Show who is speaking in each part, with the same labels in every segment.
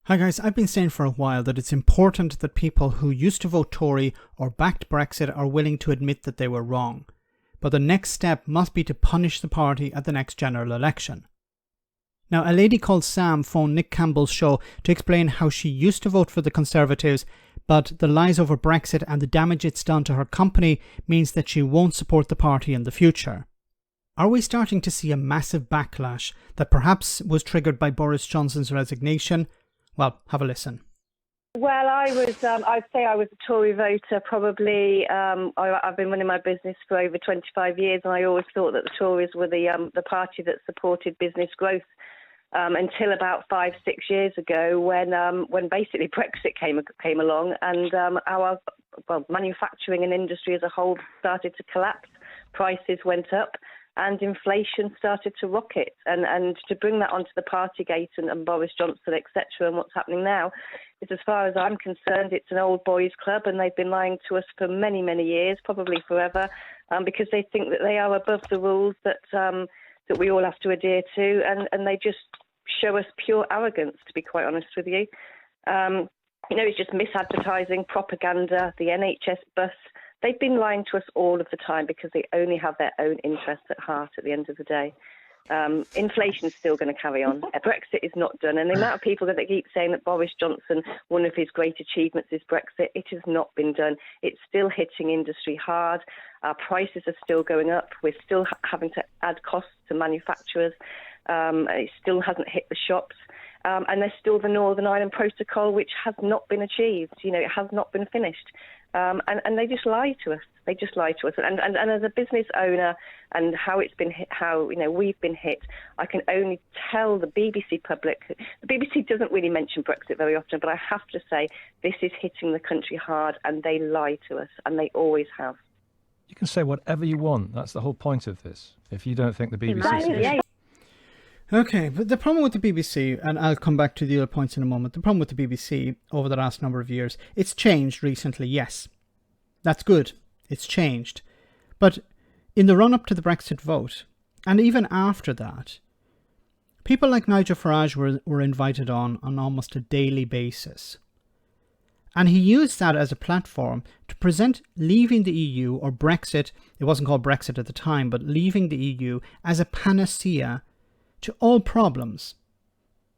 Speaker 1: Hi guys, I've been saying for a while that it's important that people who used to vote Tory or backed Brexit are willing to admit that they were wrong. But the next step must be to punish the party at the next general election. Now, a lady called Sam phoned Nick Campbell's show to explain how she used to vote for the Conservatives, but the lies over Brexit and the damage it's done to her company means that she won't support the party in the future. Are we starting to see a massive backlash that perhaps was triggered by Boris Johnson's resignation? Well, have a listen.
Speaker 2: Well, I'd say I was a Tory voter probably. I've been running my business for over 25 years, and I always thought that the Tories were the party that supported business growth until about 5-6 years ago when basically Brexit came along and our manufacturing and industry as a whole started to collapse. Prices went up. And inflation started to rocket, and to bring that onto the Partygate and Boris Johnson, etc., and what's happening now, is, as far as I'm concerned, it's an old boys' club, and they've been lying to us for many, many years, probably forever, because they think that they are above the rules that we all have to adhere to, and they just show us pure arrogance, to be quite honest with you. It's just misadvertising, propaganda, the NHS bus. They've been lying to us all of the time because they only have their own interests at heart at the end of the day. Inflation is still going to carry on. Brexit is not done. And the amount of people that keep saying that Boris Johnson, one of his great achievements is Brexit, it has not been done. It's still hitting industry hard. Our prices are still going up. We're still having to add costs to manufacturers. It still hasn't hit the shops. And there's still the Northern Ireland Protocol, which has not been achieved. It has not been finished. And they just lie to us. They just lie to us. And as a business owner and how it's been hit, how we've been hit, I can only tell the BBC public. The BBC doesn't really mention Brexit very often, but I have to say this is hitting the country hard, and they lie to us, and they always have.
Speaker 3: You can say whatever you want. That's the whole point of this. If you don't think the BBC
Speaker 2: Yeah.
Speaker 1: Okay, but the problem with the BBC, and I'll come back to the other points in a moment, the problem with the BBC over the last number of years, it's changed recently, yes. That's good. It's changed. But in the run-up to the Brexit vote, and even after that, people like Nigel Farage were invited on almost a daily basis. And he used that as a platform to present leaving the EU, or Brexit, it wasn't called Brexit at the time, but leaving the EU as a panacea to all problems.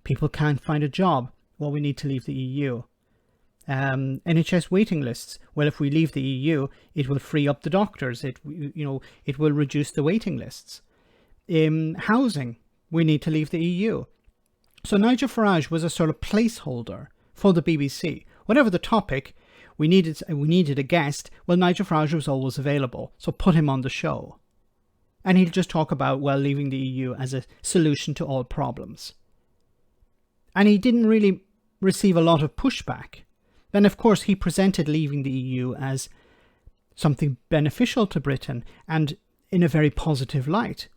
Speaker 1: People can't find a job. Well, we need to leave the EU. NHS waiting lists. Well, if we leave the EU, it will free up the doctors. It will reduce the waiting lists. Housing. We need to leave the EU. So Nigel Farage was a sort of placeholder for the BBC. Whatever the topic, we needed a guest. Well, Nigel Farage was always available, so put him on the show. And he'll just talk about, leaving the EU as a solution to all problems. And he didn't really receive a lot of pushback. Then, of course, he presented leaving the EU as something beneficial to Britain and in a very positive light.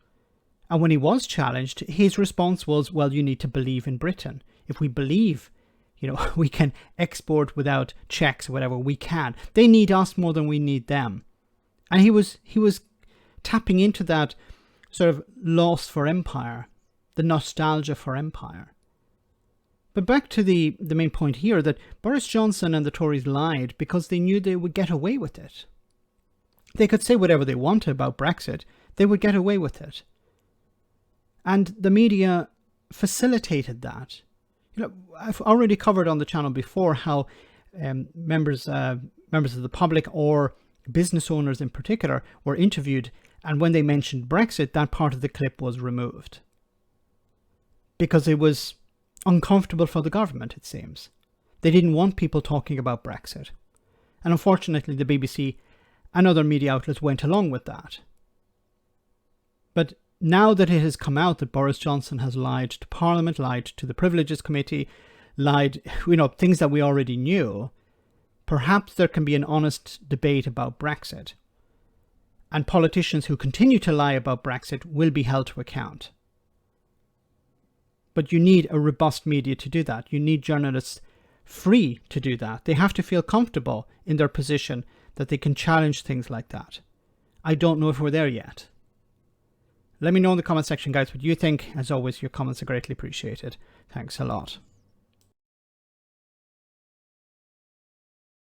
Speaker 1: And when he was challenged, his response was, well, you need to believe in Britain. If we believe, we can export without checks or whatever, we can. They need us more than we need them. And he was tapping into that sort of loss for empire, the nostalgia for empire. But back to the main point here, that Boris Johnson and the Tories lied because they knew they would get away with it. They could say whatever they wanted about Brexit, they would get away with it. And the media facilitated that. I've already covered on the channel before how members of the public or business owners in particular were interviewed, and when they mentioned Brexit, that part of the clip was removed because it was uncomfortable for the government, it seems. They didn't want people talking about Brexit. And unfortunately, the BBC and other media outlets went along with that. But now that it has come out that Boris Johnson has lied to Parliament, lied to the Privileges Committee, lied, things that we already knew, perhaps there can be an honest debate about Brexit. And politicians who continue to lie about Brexit will be held to account. But you need a robust media to do that. You need journalists free to do that. They have to feel comfortable in their position that they can challenge things like that. I don't know if we're there yet. Let me know in the comment section, guys, what you think. As always, your comments are greatly appreciated. Thanks a lot.